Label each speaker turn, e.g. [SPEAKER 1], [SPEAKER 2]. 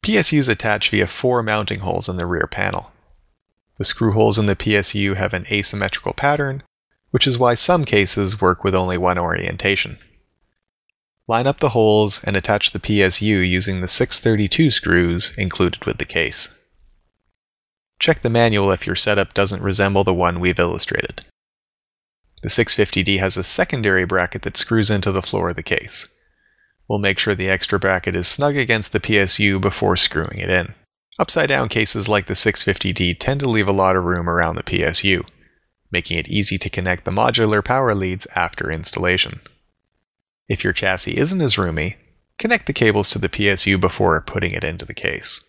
[SPEAKER 1] PSUs attach via 4 mounting holes in the rear panel. The screw holes in the PSU have an asymmetrical pattern, which is why some cases work with only one orientation. Line up the holes and attach the PSU using the 632 screws included with the case. Check the manual if your setup doesn't resemble the one we've illustrated. The 650D has a secondary bracket that screws into the floor of the case. We'll make sure the extra bracket is snug against the PSU before screwing it in. Upside-down cases like the 650D tend to leave a lot of room around the PSU, making it easy to connect the modular power leads after installation. If your chassis isn't as roomy, connect the cables to the PSU before putting it into the case.